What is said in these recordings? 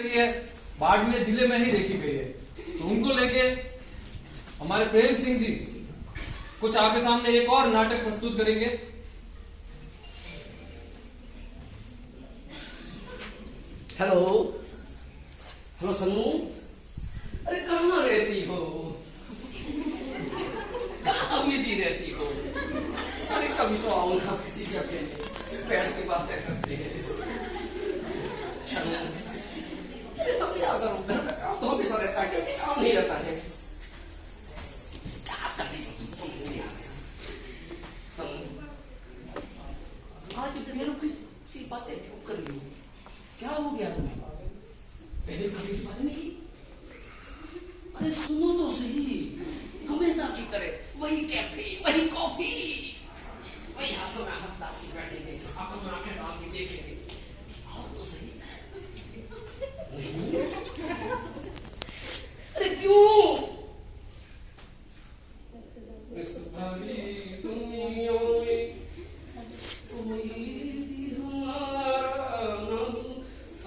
करी है बाड़मेर जिले में ही देखी गई है। तो उनको लेके हमारे प्रेम सिंह जी कुछ आपके सामने एक और नाटक प्रस्तुत करेंगे। हेलो हेलो सन्नू, अरे कहाँ रहती हो, कहाँ बिजी रहती हो? अरे कभी तो आओ ना, किसी जगह बैठ के बातें करते हैं। अरे समझा करो, घर का काम तो हमेशा रहता है, कैसे काम नहीं रहता है? क्या कर रही हो तुम, समझ नहीं आ रहा। आज फिर किसी बातें क्यों कर रही हो? क्या हो गया तुम्हें? पहले कभी बात नहीं की? अरे सुनो तो सही, हमेशा की तरह वही कैफे, वही कॉफी, वही हाथों में हाथ डाल के बैठेंगे, आंखों में आंखें डाल के देखेंगे। आओ तो सही। नहीं? अरे क्यों? इस भरी दुनिया में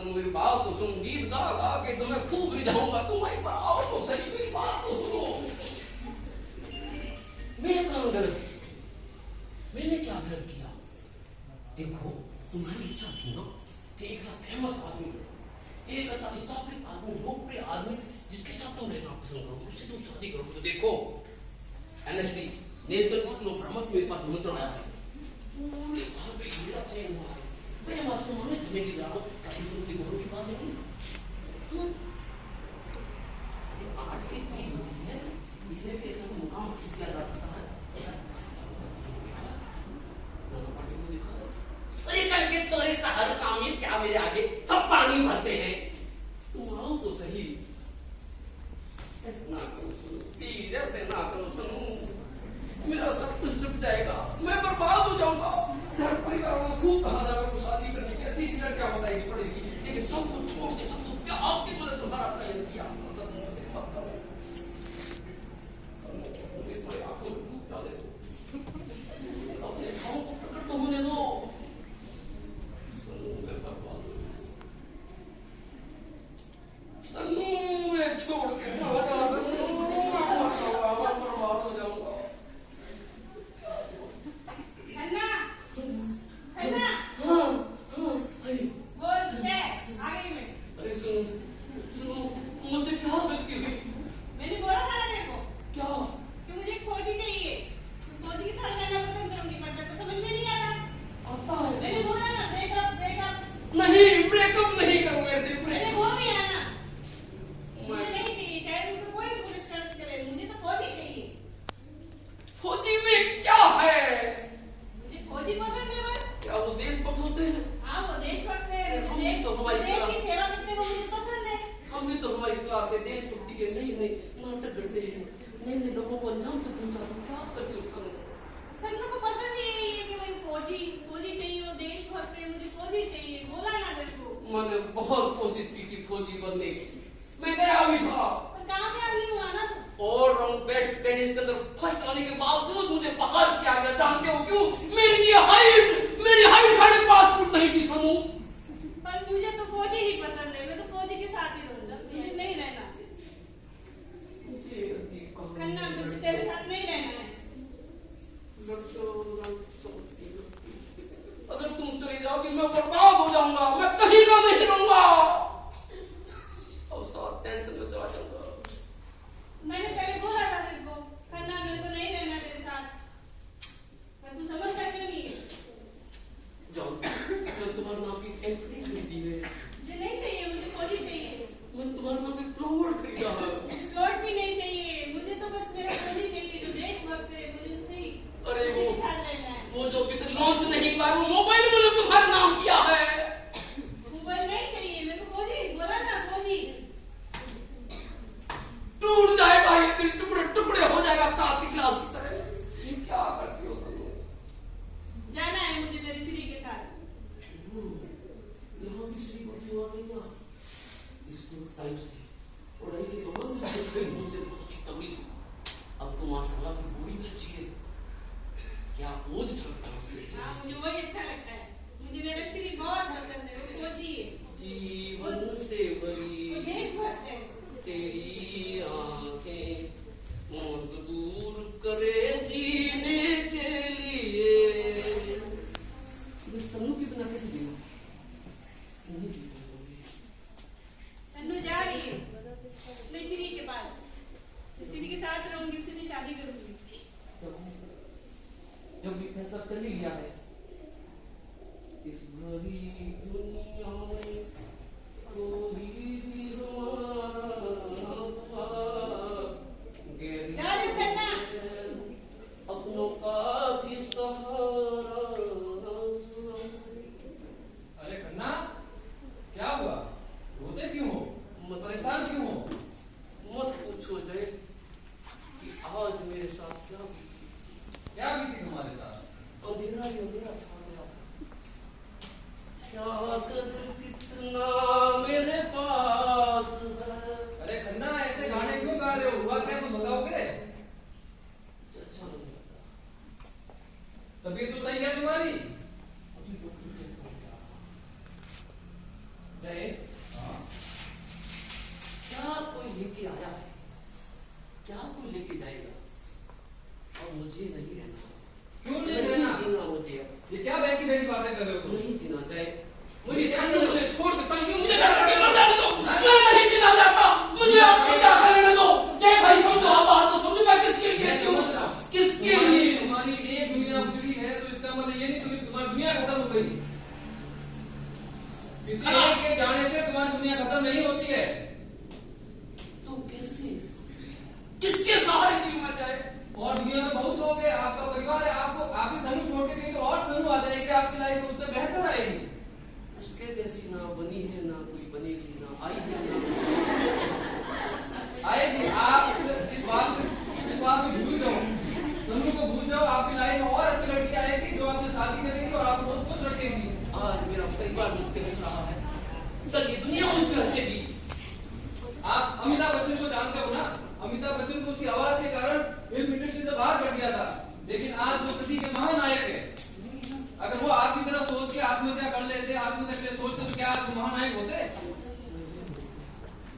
मेरी बात तो सुन, गीत गा गा के तो मैं खूब रिझाऊंगा तुम्हारी पर। आओ तो सही, मेरी बात तो सुनो। मैं क्या गलत, मैंने क्या गलत किया? देखो, तुम्हारी इच्छा थी ना कि एक सा फेमस आदमी, एक ऐसा स्थापित आदमी, लोकप्रिय आदमी जिसके साथ तुम रहना पसंद करो, उससे तुम शादी करो। तो देखो, NSD national school of commerce मेरे पास निमंत्रण आया है। पूरे वहां पे मेरा चयन हुआ है। मैं मासूम नहीं तुम्हें की जाओ, कभी तुमसे गौरव की बात नहीं। ये आर्ट की चीज होती है, इसे भी ऐसा मुकाम हासिल किया जा सकता है। अरे कल के छोरे शाहरुख आमिर क्या मेरे आगे सब पानी भरते हैं। तुम आओ तो सही। ऐसे ना करो सुनो, प्लीज ऐसे ना करो सुनो, मेरा सब कुछ डूब जाएगा, मैं बर्बाद हो जाऊंगा। घर परिवार में खूब कहा जाएगा को शादी करने की अच्छी सी लड़कियां बताएगी पड़ेगी, लेकिन सब कुछ छोड़ दे, सब कुछ क्या आपकी मदद को बड़ा तय किया। मतलब मुझसे मत करो, मुझे तुम्हारी आंखों में डूब डाले दो, अपने भावों को प्रकट तो होने दो। सन्नू ये छोड़ के ना जा, सन्नू बर्बाद हो जाऊंगा। मैंने बहुत कोशिश की थी फौजी बनने की, मैं गया भी था, और राउंड बेस्ट टेनिस के अंदर फर्स्ट आने के बावजूद मुझे बाहर किया गया। जानते हो क्यों? मेरी हाइट 5.5 फुट नहीं थी सनू। पर मुझे तो फौजी ही पसंद है, मैं तो फौजी के साथ ही रहूंगा, मुझे नहीं रहना। खन्ना, मुझे तेरे साथ नहीं रहना है। अगर तुम चली जाओगी मैं बर्बाद हो जाऊंगा, मैं कहीं का नहीं रहूंगा और साथ टेंशन में चला जाऊंगा। मैंने पहले बोला था तेरे को, खन्ना मेरे को नहीं रहना तेरे साथ, पर तू समझता क्यों नहीं है? जान, मैं तुम्हारे नाम की एफडी खरीदी है। मुझे नहीं चाहिए, मुझे फौजी चाहिए। मैं तुम्हारे नाम की प्लॉट खरीदा है। प्लॉट भी नहीं चाहिए, मुझे तो बस मेरा फौजी चाहिए जो देशभक्त है, मुझे उससे ही अरे साथ रहना है। वो जो अभी तक लॉन्च नहीं हुआ, वो मोबाइल मैंने तुम्हारा नाम किया है। मोबाइल नहीं चाहिए मेरे को, फौजी बोला ना, फौजी। टूट जाएगा ये दिल, टुकड़े टुकड़े हो जाएगा ताश की क्लास की तरह। ये क्या करती हो तुम? जाना है मुझे मेरे श्री के साथ। यहाँ भी श्री को हुआ नहीं ना स्कूल टाइम से पढ़ाई के दौरान मुझसे बहुत अच्छी तमीज। अब तो माशाल्लाह से पूरी अच्छी है। क्या बोझ चलता है? हाँ, मुझे वही अच्छा लगता है। मुझे मेरा श्री बहुत पसंद है, वो फौजी है। जीवन से बड़ी होती है। तो कैसे, किसके सहारे क्यों मर जाए? और दुनिया में बहुत लोग हैं, आपका परिवार है, आपको आपकी सनू छोड़ के गई तो और सनू आ जाएगी, आपकी लाइफ उससे बेहतर आएगी। उसके जैसी ना बनी है, ना कोई बनेगी, ना आई है, ना आएगी। आप इस बात को भूल जाओ, सनू को भूल जाओ। आपकी लाइफ में और अच्छी लड़की आएगी जो आपसे शादी करेगी और आपको बहुत खुश रखेगी। आज मेरा परिवार मुझसे हंस रहा है, चलिए दुनिया मुझ पर हंसेगी। आप अमिताभ बच्चन को जानते हो ना? अमिताभ बच्चन को उसकी आवाज के कारण फिल्म इंडस्ट्री से बाहर कर दिया था, लेकिन आज वो किसी के महानायक है। अगर वो आपकी तरह सोच के आत्महत्या कर लेते, आत्महत्या के लिए सोचते, तो क्या आप महानायक होते?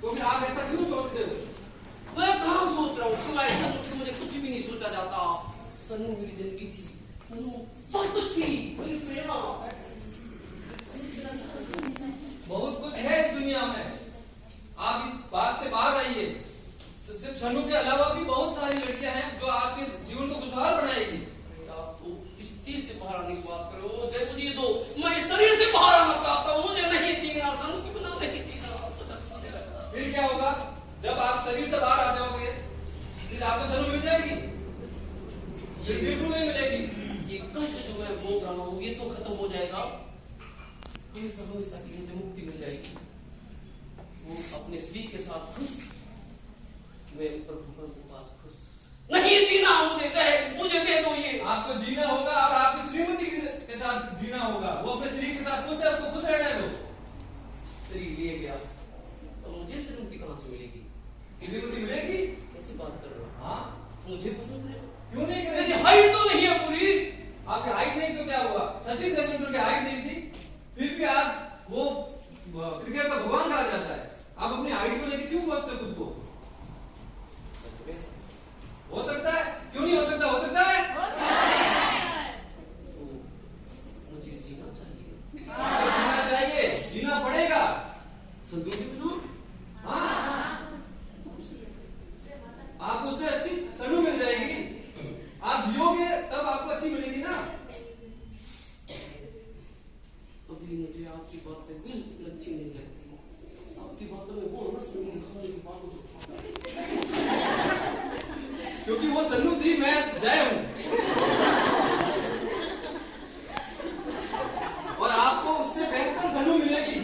तो फिर आप ऐसा क्यों सोचते हो? मैं कहाँ सोच रहा हूँ, सिवाय सनू के मुझे कुछ भी नहीं सोचा जाता। सनू मेरी जिंदगी थी, सनू सब कुछ थी, मेरी प्रेमा। बहुत कुछ है इस दुनिया में, आप इस बात से बाहर आइए। सिर्फ सनू के अलावा भी बहुत सारी लड़कियां हैं जो आपके जीवन को खुशहाल बनाएगी। आप तो इस चीज से बाहर आने की बात करो, मुझे मुझे दो, मैं इस शरीर से बाहर आना चाहता हूँ, मुझे नहीं जीना, सनू के बिना नहीं जीना, कुछ अच्छा नहीं लगता। फिर क्या होगा जब आप शरीर से बाहर आ जाओगे? फिर आपको सनू मिल जाएगी? ये बिल्कुल नहीं मिलेगी। ये कष्ट जो मैं भोग रहा हूँ ये तो खत्म हो जाएगा, हमेशा हमेशा की मुझे मुक्ति मिल जाएगी। वो अपने स्त्री के साथ खुश, मैं ऊपर भगवान के पास खुश। नहीं जीना मुझे, चाहे मुझे दे दो ये। आपको जीना होगा और आपकी श्रीमती के साथ जीना होगा। वो अपने शरीर के साथ खुश है, आपको खुश रहना है। शरीर लिए गया तो मुझे श्रीमती कहाँ से मिलेगी? श्रीमती मिलेगी? कैसी बात कर रहे हो? हाँ, मुझे पसंद करेगा? क्यों नहीं मेरी करेगी? हाइट तो नहीं है पूरी। आपकी हाइट नहीं तो क्या हुआ? सचिन तेंदुलकर की हाइट नहीं थी, फिर भी आप वो क्रिकेट का भगवान कहा जाता है। आप अपनी हाइट को लेकर क्यों सोचते खुद को? हो सकता है, क्यों नहीं हो सकता? हो सकता है। तो मुझे जीना चाहिए, जीना चाहिए, जीना पड़ेगा। संदूक के बिना। हाँ, आपको उससे अच्छी सनू मिल जाएगी। आप जियोगे तब आपको अच्छी मिलेगी ना। अभी मुझे आपकी बातें बिल्कुल अच्छी नहीं लगती, आपकी बातों में वो रस नहीं है, सोने की बातों से क्योंकि वो सन्नू थी, मैं जय हूं। और आपको उससे बेहतर सन्नू मिलेगी।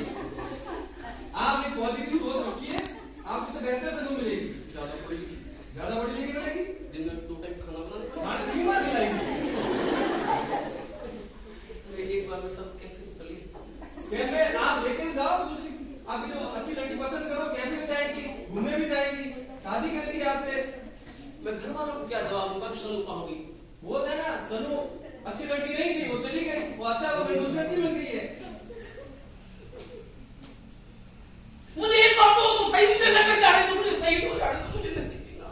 आप एक पॉजिटिव सोच रखिए, आपको उससे बेहतर सन्नू मिलेगी। ज्यादा पड़ेगी, ज्यादा बड़ी लेगी मिलेगी। दिन में 2 टाइम खाना बनाने खाने 3 बार खिलाएगी। एक बार में सब कैफे चलिए, कैफे आप लेकर जाओ, आपकी जो अच्छी लड़की पसंद करो, कैफे में जाएगी, घूमने भी जाएगी, शादी करेगी आपसे। मैं घर वालों को क्या जवाब दूंगा कि सनू कहाँ गई? वो है ना, सनू अच्छी लड़की नहीं थी, वो चली गई। वो अच्छा, वो मेरे उससे अच्छी लग रही है। मुझे एक बात तो सही, मुझे लटक जा रहे, तो मुझे सही हो जा रहे, तो मुझे नहीं जीना।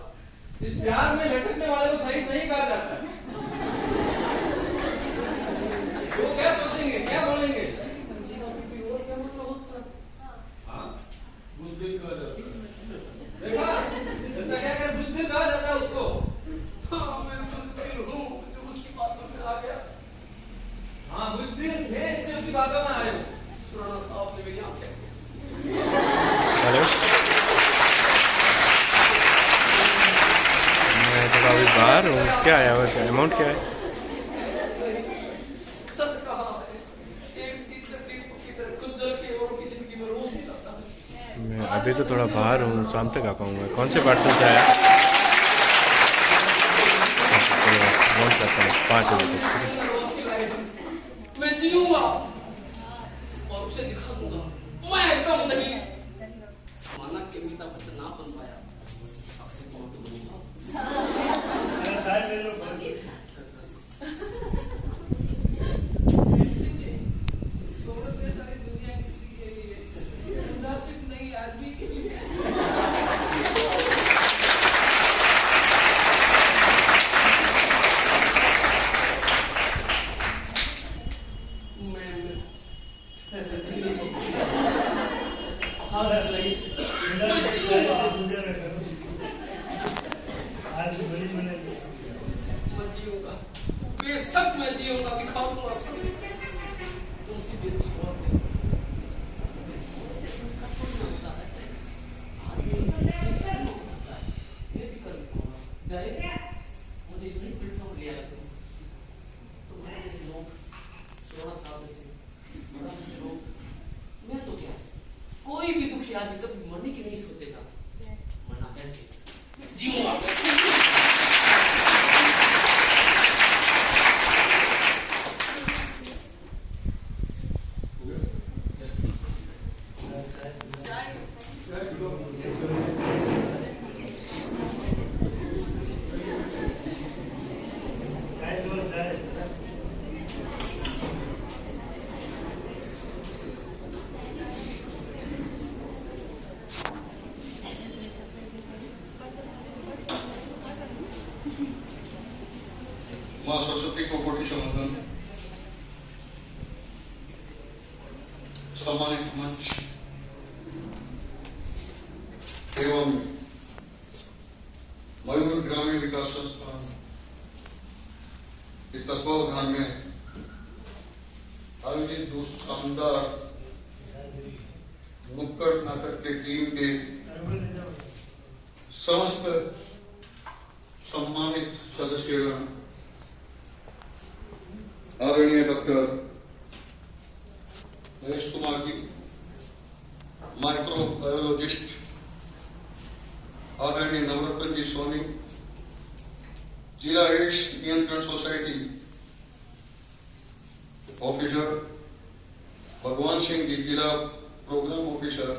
इस प्यार में लटकने वाले को सही नहीं कहा जाता। वो क्या सोचेंगे, क्या बोलेंगे? हाँ, बुज़दिल कहा जाता है। देखा, जनता क्या कर, बुज़दिल कहा जाता है उसको। हाँ, मैं बुज़दिल हूँ, मुझे उसकी बातों में आ गया। हाँ, बुज़दिल है, इसलिए उसकी बातों में आए हो। सुराना साहब ने मेरी आंखें हेलो, मैं थोड़ा अभी बाहर हूँ। क्या आया हुआ, क्या अमाउंट क्या है? सच कहा है, एक की तरह खुद जल के औरों की जिंदगी में रोज नहीं लगता है। मैं अभी तो थोड़ा बाहर हूँ, शाम तक आ पाऊँगा। कौन से पार्सल से आया? पहुँच जाता हूँ 5 बजे तक। मैं जीऊंगा और उसे दिखा दूंगा मैं कम नहीं। माना कि अमिताभ बच्चन ना बन पाया, आपसे कौन तो बनूंगा। बेशक मैं जीऊंगा, दिखा दूंगा तुमसे भी अच्छी बात है। उससे संस्कार थोड़ी ना होता है। की नहीं सोचेगा, वरना कैसे जीऊंगा। माँ सरस्वती को कोटि समर्पण। सम्मानित मंच एवं मयूर ग्रामीण विकास संस्थान के तत्वावधान में आयोजित दो शानदार नुक्कड़ नाटक के टीम के समस्त सम्मानित सदस्यगण, आदरणीय डॉक्टर महेश कुमार जी, माइक्रोबायोलॉजिस्ट, आदरणीय नवरत्न जी सोनी, जिला एड्स नियंत्रण सोसाइटी ऑफिसर भगवान सिंह जी, जिला प्रोग्राम ऑफिसर,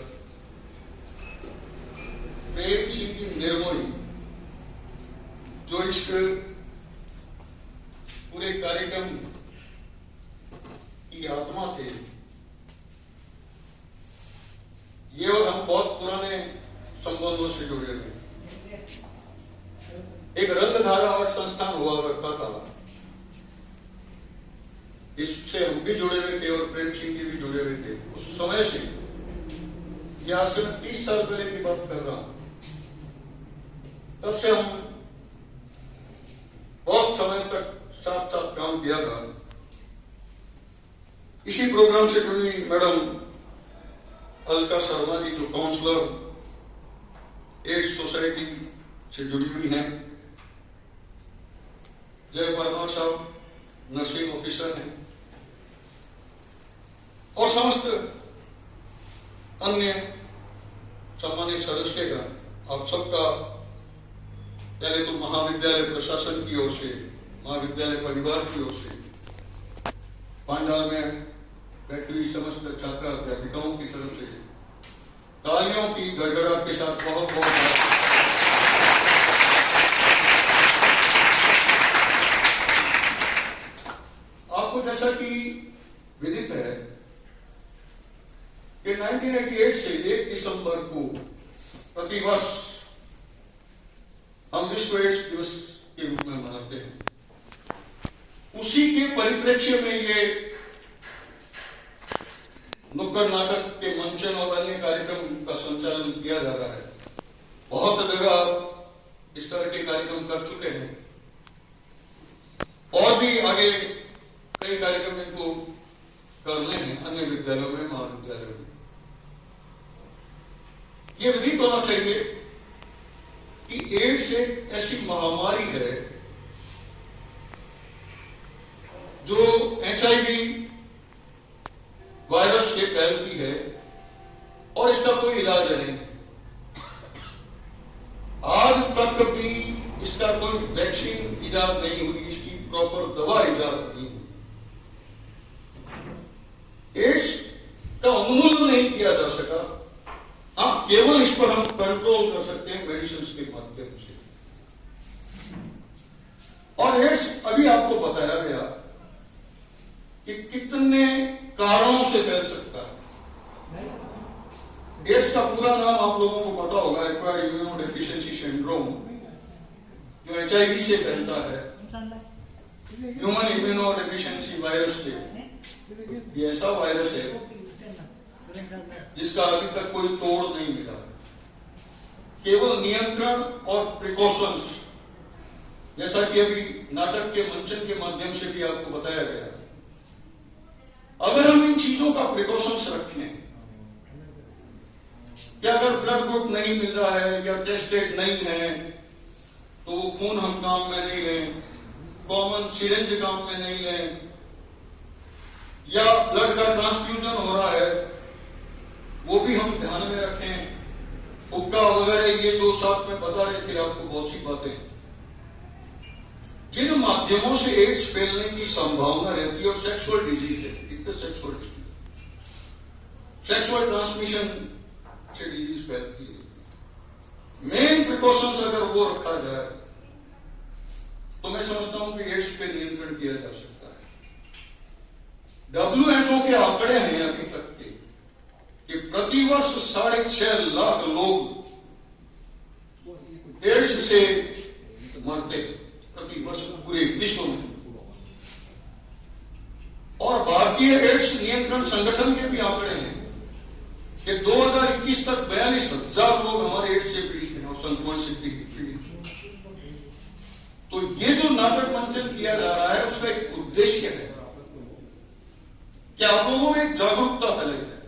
प्रेम सिंह जी निर्मोही, जो इस पूरे कार्यक्रम की आत्मा थे। ये और हम बहुत पुराने संबंधों से जुड़े हुए। एक रंगधारा और संस्थान हुआ करता था, इससे हम भी जुड़े हुए थे और प्रेम सिंह जी भी जुड़े हुए थे। उस समय से यह सिर्फ 30 साल पहले की बात कर रहा हूं, तब से हम बहुत समय तक साथ साथ काम किया था। इसी प्रोग्राम से जुड़ी मैडम अलका शर्मा जी, जो काउंसलर एड्स सोसाइटी से जुड़ी हुई हैं, जय परमार साहब नर्सिंग ऑफिसर हैं, और समस्त अन्य सम्मानित सदस्यगण, आप सबका पहले तो महाविद्यालय प्रशासन की ओर से, महाविद्यालय परिवार की ओर से, पांडाल में बैठी हुई समस्त छात्र अध्यापिकाओं की तरफ से तालियों की गड़गड़ाहट के साथ बहुत बहुत आपको जैसा कि विदित है कि 1988 से 1 दिसंबर को प्रतिवर्ष हम विश्व एड्स दिवस के रूप में मनाते हैं। उसी के परिप्रेक्ष्य में ये नुक्कड़ नाटक के मंचन और अन्य कार्यक्रम का संचालन किया जा रहा है। बहुत जगह इस तरह के कार्यक्रम कर चुके हैं और भी आगे कई कार्यक्रम इनको करने हैं अन्य विद्यालयों में, महाविद्यालयों में। ये विदित होना चाहिए कि एड्स एक ऐसी महामारी है जो HIV वायरस से फैलती है और इसका कोई इलाज नहीं। आज तक भी इसका कोई वैक्सीन इजाद नहीं हुई, इसकी प्रॉपर दवा इजाद नहीं हुई। एड्स का उन्मूलन नहीं किया जा सका। हाँ, केवल इस पर हम कंट्रोल कर सकते हैं मेडिसिन के माध्यम से। और एड्स अभी आपको बताया गया कि कितने कारणों से फैल सकता है। एड्स का पूरा नाम आप लोगों को पता होगा, एक्वायर्ड इम्यूनोडेफिशिएंसी सिंड्रोम, जो HIV से फैलता है, ह्यूमन इम्यूनोडेफिशिएंसी वायरस से। ये ऐसा वायरस है जिसका अभी तक कोई तोड़ नहीं मिला। केवल नियंत्रण और प्रिकॉशंस, जैसा कि अभी नाटक के मंचन के माध्यम से भी आपको बताया गया, अगर हम इन चीजों का प्रिकॉशंस रखें कि अगर ब्लड ग्रुप नहीं मिल रहा है या टेस्टेड नहीं है तो वो खून हम काम में नहीं लें, कॉमन सिरिंज काम में नहीं लें, या ब्लड का ट्रांसफ्यूजन हो रहा है वो भी हम ध्यान में रखें, ये जो साथ में बता रहे थे आपको बहुत सी बातें, जिन माध्यमों से एड्स फैलने की संभावना रहती है, और सेक्सुअल डिजीज है, एक तो सेक्सुअल डिजीज, सेक्सुअल ट्रांसमिशन से डिजीज फैलती है। मेन प्रिकॉशंस अगर वो रखा जाए तो मैं समझता हूं कि एड्स पे नियंत्रण किया जा सकता है। WHO के आंकड़े हैं अभी तक के कि प्रतिवर्ष 6.5 लाख लोग एड्स से मरते प्रतिवर्ष पूरे विश्व में। और भारतीय एड्स नियंत्रण संगठन के भी आंकड़े हैं कि 2021 तक 42,000 लोग हमारे एड्स से पीड़ित हैं और संक्रमण से पीड़ित हैं। तो ये जो नाटक मंचन किया जा रहा है उसका एक उद्देश्य है कि आप लोगों में एक जागरूकता फैलाई जाए,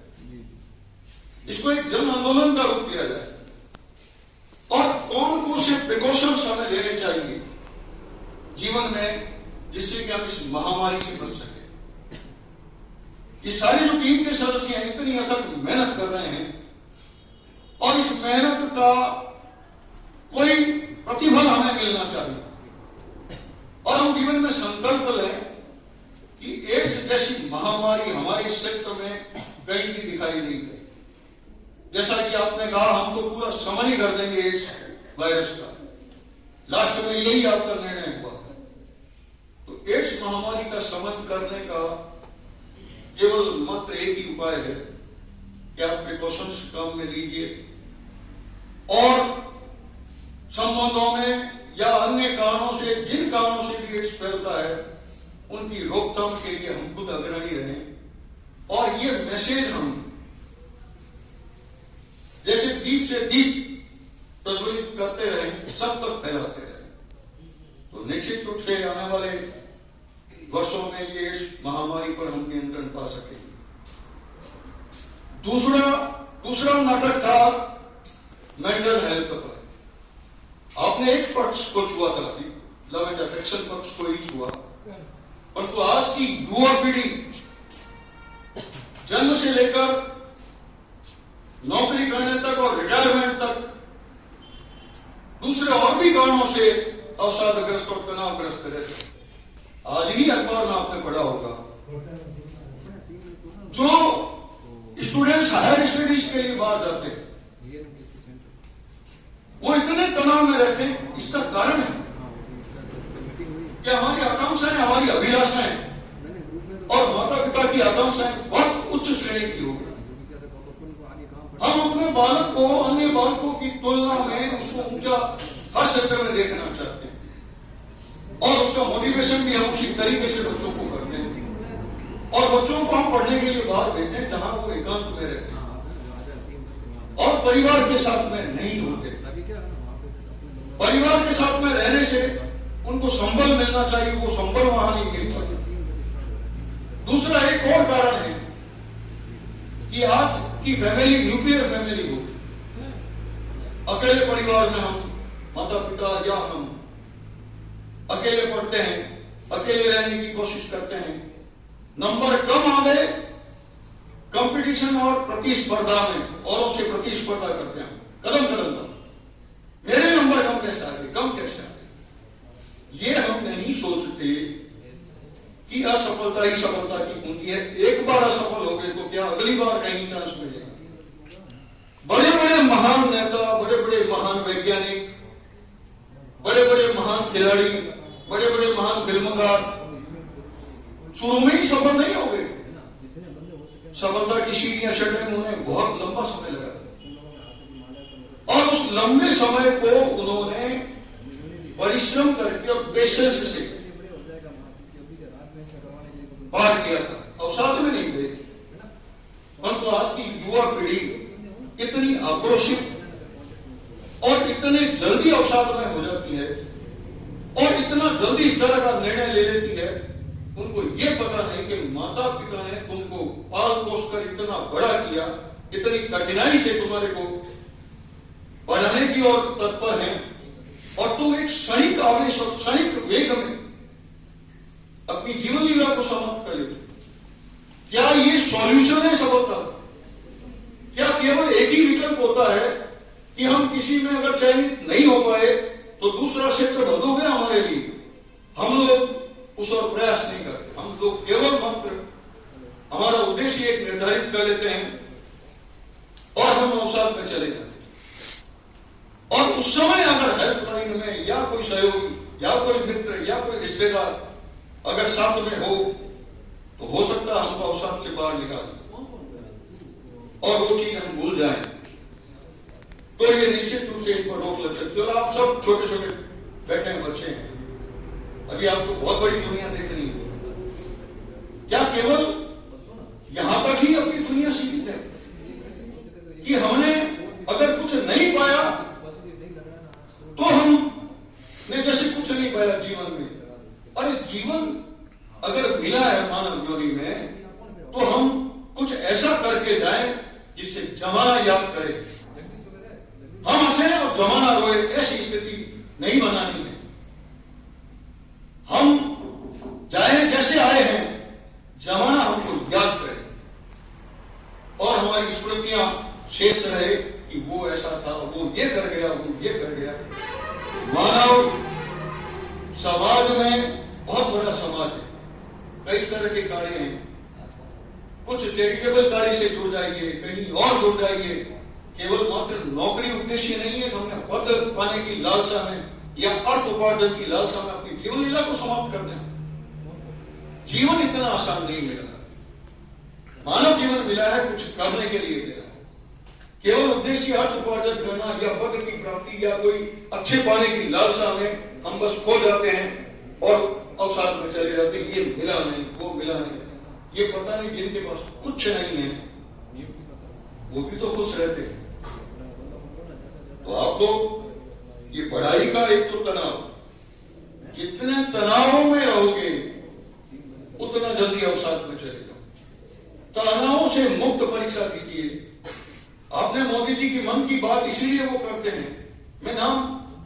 इसको एक जन आंदोलन का रूप दिया जाए, और कौन कौन से प्रिकॉशंस हमें लेने चाहिए जीवन में जिससे कि हम इस महामारी से बच सके। ये सारी जो टीम के सदस्य हैं इतनी अथक मेहनत कर रहे हैं, और इस मेहनत का कोई प्रतिफल हमें मिलना चाहिए, और हम जीवन में संकल्प लें कि एड्स जैसी महामारी हमारे इस क्षेत्र में कहीं भी दिखाई नहीं दे। जैसा कि आपने कहा, हम तो पूरा समन ही कर देंगे एड्स वायरस का, लास्ट में यही आपका निर्णय हुआ था। तो एड्स महामारी का समन करने का केवल मात्र एक ही उपाय है कि आप प्रिकॉशंस काम में लीजिए, और संबंधों में या अन्य कारणों से, जिन कारणों से भी एड्स फैलता है, उनकी रोकथाम के लिए हम खुद अग्रणी रहें, और ये मैसेज हम जैसे दीप से दीप प्रज्वलित करते रहें, सब तक फैलाते रहें। तो निश्चित रूप से आने वाले वर्षों में ये महामारी पर हम नियंत्रण पा सकेंगे। दूसरा नाटक था मेंटल हेल्थ पर। आपने एक पक्ष को छुआ था, लव एंड अफेक्शन पक्ष को ही छुआ, परंतु आज की युवा पीढ़ी जन्म से लेकर नौकरी करने तक और रिटायरमेंट तक दूसरे और भी कारणों से अवसादग्रस्त और तनावग्रस्त रहते। आज ही अखबार में आपने पढ़ा होगा, जो स्टूडेंट्स हायर स्टडीज के लिए बाहर जाते हैं वो इतने तनाव में रहते हैं। इसका कारण है कि हमारी आकांक्षाएं, हमारी अभिलाषाएं और माता पिता की आकांक्षाएं बहुत उच्च श्रेणी की होगी। हम अपने बालक को अन्य बालकों की तुलना में उसको ऊंचा हर क्षेत्र में देखना चाहते हैं, और उसका मोटिवेशन भी हम उसी तरीके से बच्चों को करते हैं, और बच्चों को हम पढ़ने के लिए बाहर भेजते हैं जहां वो एकांत में रहते हैं और परिवार के साथ में नहीं होते। परिवार के साथ में रहने से उनको संबल मिलना चाहिए, वो संबल वहां नहीं मिल पाता। दूसरा एक और कारण है कि आज की फैमिली न्यूक्लियर फैमिली हो, अकेले परिवार में हम माता पिता या हम अकेले पढ़ते हैं, अकेले रहने की कोशिश करते हैं, नंबर कम आ गए, कंपटीशन और प्रतिस्पर्धा में औरों से प्रतिस्पर्धा करते हैं कदम कदम पर, मेरे नंबर कम कैसे आ गए, कम कैसे आ गए। ये हम नहीं सोचते कि असफलता ही सफलता की कुंजी है। एक बार असफल हो गए तो क्या अगली बार कहीं चांस मिलेगा। बड़े बड़े महान नेता, बड़े बड़े महान वैज्ञानिक, बड़े बड़े महान खिलाड़ी, बड़े बड़े महान फिल्मकार शुरू में ही सफल नहीं हो गए। सफलता की सीढ़ियां चढ़ने में उन्हें बहुत लंबा समय लगा, और उस लंबे समय को उन्होंने परिश्रम करके और पेशेंस से पार किया था, अवसाद में नहीं गए। परंतु आज की युवा पीढ़ी इतनी आक्रोशित और इतने जल्दी अवसाद में हो जाती है, और इतना जल्दी इस तरह का निर्णय ले लेती है, उनको ये पता नहीं कि माता पिता ने तुमको पाल पोस कर इतना बड़ा किया, इतनी कठिनाई से तुम्हारे को बढ़ाने की ओर तत्पर है, और तुम एक क्षणिक आवेश और क्षणिक वेग में अपनी जीवन लीला को समाप्त कर लेते। क्या ये सॉल्यूशन है सफलता? क्या केवल एक ही विकल्प होता है कि हम किसी में अगर चयनित नहीं हो पाए तो दूसरा क्षेत्र बंद हो गया हमारे लिए। हम लोग उस और प्रयास नहीं करते। हम लोग केवल मात्र हमारा उद्देश्य एक निर्धारित कर लेते हैं और हम अवसाद में चले जाते हैं। और उस समय अगर हेल्पलाइन में या कोई सहयोगी या कोई मित्र या कोई रिश्तेदार अगर साथ में हो तो हो सकता है हमको अवसाद से बाहर निकाल और वो चीज हम भूल जाएं, तो ये निश्चित रूप से इन पर रोक लग सकती है। और आप सब छोटे छोटे बैठे हैं, बच्चे हैं, अभी आपको बहुत बड़ी दुनिया देखनी है। क्या केवल यहां तक ही अपनी दुनिया सीमित है कि हमने अगर कुछ नहीं पाया तो हमने जैसे कुछ नहीं पाया जीवन में? अरे जीवन अगर मिला है मानव योनि में तो हम कुछ ऐसा करके जाएं जिससे जमाना याद करे, हम हंसे और जमाना रोए, ऐसी स्थिति नहीं बनानी है। हम जाए जैसे आए हैं, जमाना हमको याद करे और हमारी स्मृतियां शेष रहे कि वो ऐसा था, वो ये कर गया, वो ये कर गया। मानव समाज में बहुत बड़ा समाज है, कई तरह के कार्य हैं। कुछ चैरिटेबल कार्य से जुड़ जाइए, कहीं और जुड़ जाइए। केवल मात्र नौकरी उद्देश्य नहीं है कि हमने पद पाने की लालसा में या अर्थ उपार्जन की लालसा में अपनी जीवन लीला को समाप्त कर दें। जीवन इतना आसान नहीं मिला। मानव जीवन मिला है कुछ करने के लिए मिला। केवल उद्देश्य अर्थ उपार्जन करना या पद की प्राप्ति या कोई अच्छे पाने की लालसा में हम बस खो जाते हैं और अवसाद में चले जाते हैं। ये मिला नहीं, वो मिला नहीं। ये पता नहीं जिनके पास कुछ नहीं है वो भी तो खुश रहते हैं। तो आप लोग ये पढ़ाई का एक तो तनाव, जितने तनावों में रहोगे उतना जल्दी अवसाद में चलेगा। तनावों से मुक्त परीक्षा कीजिए। आपने मोदी जी की मन की बात इसीलिए वो करते हैं, मैं नाम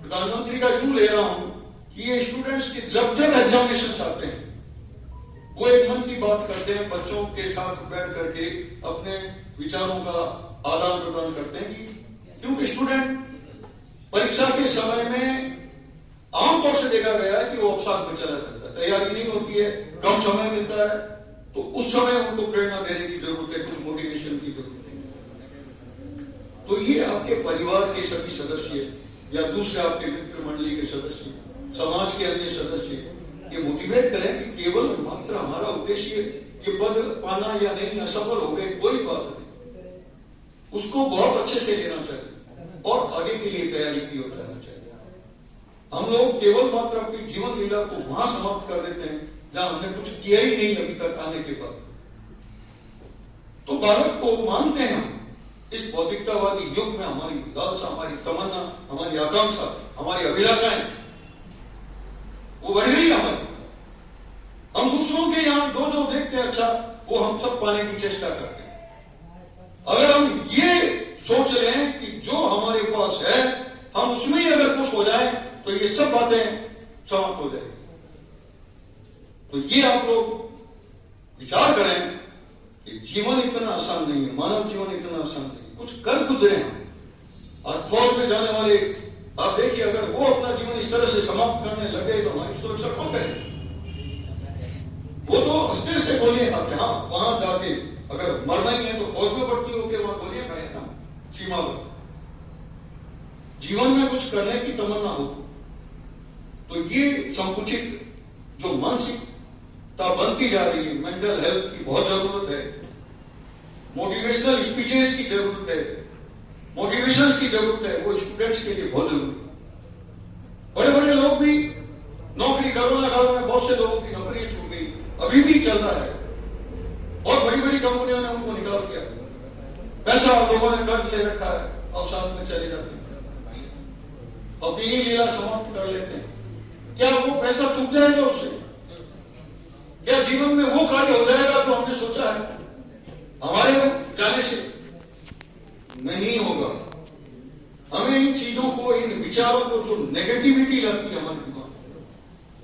प्रधानमंत्री का यूं ले रहा हूं कि ये स्टूडेंट्स के जब जब एग्जामिनेशन आते हैं वो एक मन की बात करते हैं, बच्चों के साथ बैठ करके अपने विचारों का आदान प्रदान करते हैं कि क्योंकि स्टूडेंट परीक्षा के समय में आमतौर से देखा गया है कि वो अवसाद में चला जाता है, तैयारी नहीं होती है, कम समय मिलता है, तो उस समय उनको प्रेरणा देने की जरूरत है, कुछ मोटिवेशन की जरूरत है। तो ये आपके परिवार के सभी सदस्य या दूसरे आपके मित्र मंडली के सदस्य, समाज के अन्य सदस्य ये मोटिवेट करें कि केवल मात्र हमारा उद्देश्य ये पद पाना या नहीं, असफल हो गए कोई बात नहीं, उसको बहुत अच्छे से लेना चाहिए और आगे के लिए तैयारी की ओर जाना चाहिए। हम लोग केवल मात्र अपनी जीवन लीला को वहां समाप्त कर देते हैं जहां हमने कुछ किया ही नहीं अभी तक आने के बाद। तो भारत को मानते हैं हम इस भौतिकतावादी युग में हमारी लालसा, हमारी तमन्ना, हमारी आकांक्षा, हमारी अभिलाषाएं वो बढ़ गई हमारी। हम दूसरों के यहां जो जो देखते हैं अच्छा वो हम सब पाने की चेष्टा करते हैं। अगर हम ये सोच लें कि जो हमारे पास है हम उसमें ही अगर खुश हो जाए तो ये सब बातें समाप्त हो जाएगी। तो ये आप लोग विचार करें कि जीवन इतना आसान नहीं है, मानव जीवन इतना आसान नहीं है, कुछ कर गुजरे हम। और फौज में जाने वाले आप देखिए अगर वो अपना जीवन इस तरह से समाप्त करने लगे तो हमारी सुरक्षा कौन करेगी? वो तो हंसते हंसते गोलियां खाते, हाँ वहां जाके अगर मरना ही है तो फौज में भर्ती होकर वहां गोलियां खाए ना सीमा पर। जीवन में कुछ करने की तमन्ना हो तो ये संकुचित जो मानसिकता बनती जा रही है, मेंटल हेल्थ की बहुत जरूरत है, मोटिवेशनल स्पीचेस की जरूरत है, मोटिवेशन की जरूरत है, वो स्टूडेंट्स के लिए बहुत जरूरी है। बड़े बड़े लोग भी नौकरी, कोरोना काल में बहुत से लोगों की नौकरी छूट गई, अभी भी चल रहा है और बड़ी बड़ी कंपनियों ने उनको निकाल दिया, पैसा लोगों ने कर्ज ले रखा है, अवसाद में चले जाते हैं, अपनी ही लीला समाप्त कर लेते हैं। क्या वो पैसा चुक जाएगा उससे? क्या जीवन में वो कार्य हो जाएगा जो हमने सोचा है? हमारे जाने से नहीं होगा। हमें इन चीजों को, इन विचारों को, जो नेगेटिविटी लगती है हमारे दिमाग में,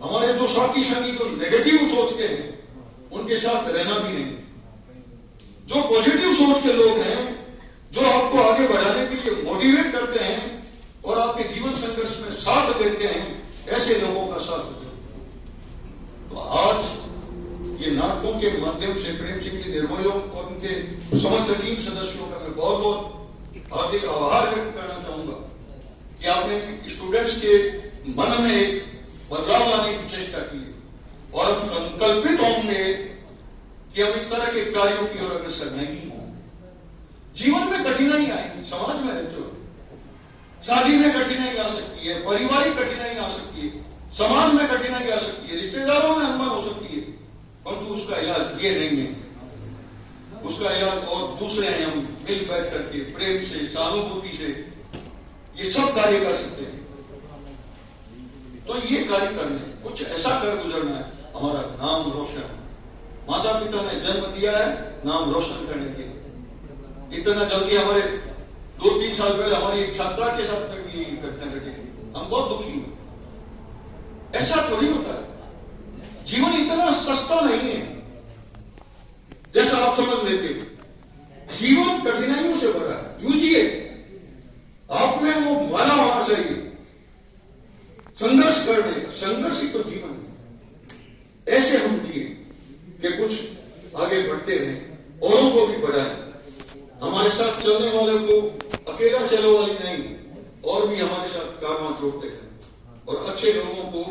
हमारे जो साथी संगी जो नेगेटिव सोचते हैं उनके साथ रहना भी नहीं। जो पॉजिटिव सोच के लोग हैं जो आपको आगे बढ़ाने के लिए मोटिवेट करते हैं और आपके जीवन संघर्ष में साथ देते हैं, ऐसे लोगों का साथ दो। तो आज ये नाटकों के माध्यम से प्रेम सिंह जी निर्मोही और उनके समस्त टीम सदस्यों का मैं बहुत बहुत हार्दिक आभार व्यक्त करना चाहूंगा कि आपने स्टूडेंट्स के मन में एक बदलाव लाने की चेष्टा की और हम संकल्पित होंगे कि हम इस तरह के कार्यों की ओर अग्रसर नहीं हों। जीवन में कठिनाई आएगी, समाज में रहते हो, शादी में कठिनाई आ सकती है, पारिवारिक कठिनाई आ सकती है, समाज में कठिनाई आ सकती है, रिश्तेदारों में अनबन हो सकती है, परंतु उसका इलाज ये नहीं है। उसका इलाज और दूसरे हैं, हम मिल बैठ करके प्रेम से, सहानुभूति से ये सब कार्य कर सकते हैं। तो ये कार्य करने, कुछ ऐसा कर गुजरना है, हमारा नाम रोशन। माता पिता ने जन्म दिया है नाम रोशन करने के लिए। इतना जल्दी हमारे 2-3 साल पहले हमारी एक छात्रा के साथ में भी घटना घटी, हम बहुत दुखी हुए। ऐसा थोड़ी होता है, जीवन इतना सस्ता नहीं है जैसा आप समझ लेते। जीवन कठिनाइयों से भरा है, जूझिए, आप में वो माना होना चाहिए संघर्ष करने का। संघर्ष ही तो जीवन है। ऐसे हम जिए कि कुछ आगे बढ़ते रहें, औरों को भी बढ़ाएं। हमारे साथ चलने वाले को अकेला चलो वाली नहीं, और भी हमारे साथ कारवां जोड़ते हैं और अच्छे लोगों को,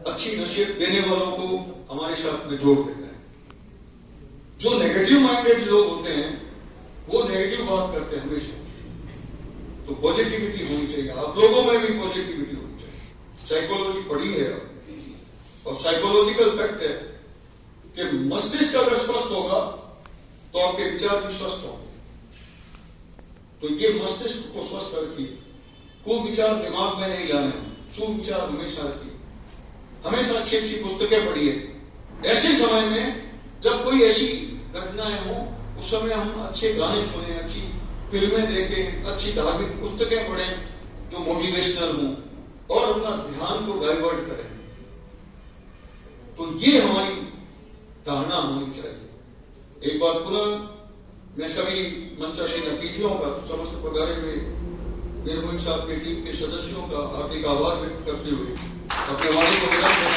अच्छी नसीहत देने वालों को हमारे साथ में जोड़ देते हैं। जो नेगेटिव माइंडेड लोग होते हैं वो नेगेटिव बात करते हैं हमेशा। तो पॉजिटिविटी होनी चाहिए, आप लोगों में भी पॉजिटिविटी होनी चाहिए। साइकोलॉजी पढ़ी है और साइकोलॉजिकल फैक्ट है कि मस्तिष्क अगर स्वस्थ होगा तो आपके विचार भी स्वस्थ होंगे। तो ये मस्तिष्क को स्वस्थ रखिए, कुविचार दिमाग में नहीं लाने, सुविचार हमेशा रखिए, हमेशा अच्छी अच्छी पुस्तकें पढ़िए। ऐसे समय में जब कोई ऐसी घटनाएं हो, उस समय हम अच्छे गाने सुने, अच्छी फिल्में देखें, अच्छी धार्मिक पुस्तकें पढ़ें जो मोटिवेशनल हों और अपना ध्यान को डाइवर्ट करें। तो ये हमारी धारणा होनी चाहिए। एक बार पुनः मैं सभी मंचासीन अतिथियों का, समस्त पधारे हुए निर्मोही साहब की टीम के सदस्यों का हार्दिक आभार व्यक्त करते हुए अपने वाणी को विराम देना।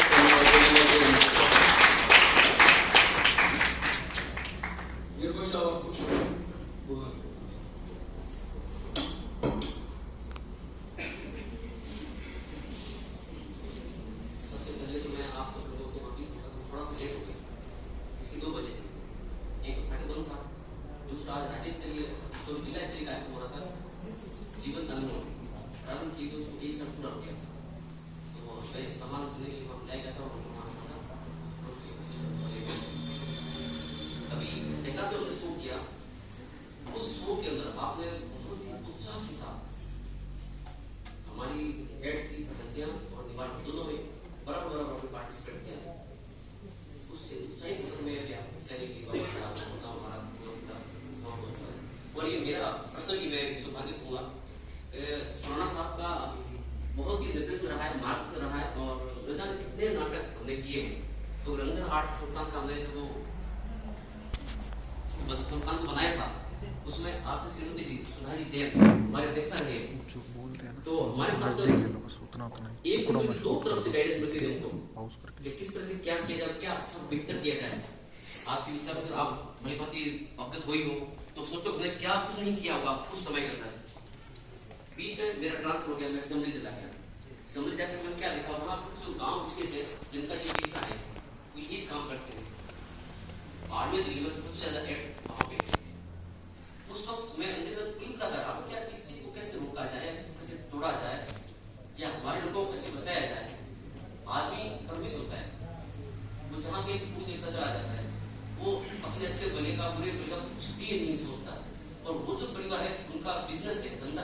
निर्मोही साहब आप कुछ बोलना? सबसे पहले तो मैं आप सब लोगों से माफी थोड़ा सा लेट हो गया। इसकी 2 बजे एक हैकाथॉन था जो आज राज्य स्तरीय तो जिला स्तरीय कार्यक्रम हो रहा था, जीवन अनुभव प्रारंभ किए तो उसको एक साथ पूरा हो गया था। तो मैं सम्मान देने के लिए वहाँ बुलाया गया था और अभी पहला जो शो किया, उस शो के अंदर आपने बहुत ही उत्साह के साथ हमारी एड्स की गलतियां और निवारण दोनों में बराबर पार्टिसिपेट किया। उससे ऊंचाई पर मैं क्या कहने की बात होता हमारा और ये मेरा पर्सनली मैं सौभाग्य कहूँगा, सोना साहब का बहुत ही निर्देशन रहा है, मार्गदर्शन रहा है और इतने नाटक हमने किए हैं। तो रंगन आर्ट सुल्तान का हमने जो सुल्तान को बनाया था, उसमें आपने श्रीमती जी सुधा जी देव हमारे अध्यक्षा रहे, तो हमारे साथ तो एक 2 तरफ से गाइडेंस मिलती है उनको कि किस तरह से क्या किया जाए, क्या अच्छा बेहतर किया जाए। आपकी विचार से आप बड़ी बात अवगत हुई हो तो सोचो मैंने क्या कुछ नहीं किया होगा, कुछ समय करना है। बीच में मेरा ट्रांसफर हो गया, मैं समझी चला गया। समझी जाकर मैंने क्या देखा, वहाँ कुछ गाँव विशेष है जिनका जो पैसा है वो यही काम करते हैं। बाड़मेर दिल्ली में सबसे ज्यादा एड्स वहाँ पे। उस वक्त मैं अंदर बिल्कुल लगा रहा हूँ क्या इस चीज को कैसे रोका जाए, इसको कैसे तोड़ा जाए या हमारे लोगों को कैसे बचाया जाए। आदमी प्रमित होता है, वो जहाँ के फूल देखकर चला जाता है, वो अपने अच्छे बनेगा बुरे बनेगा कुछ भी नहीं सोचता। और वो जो परिवार है उनका बिजनेस है, धंधा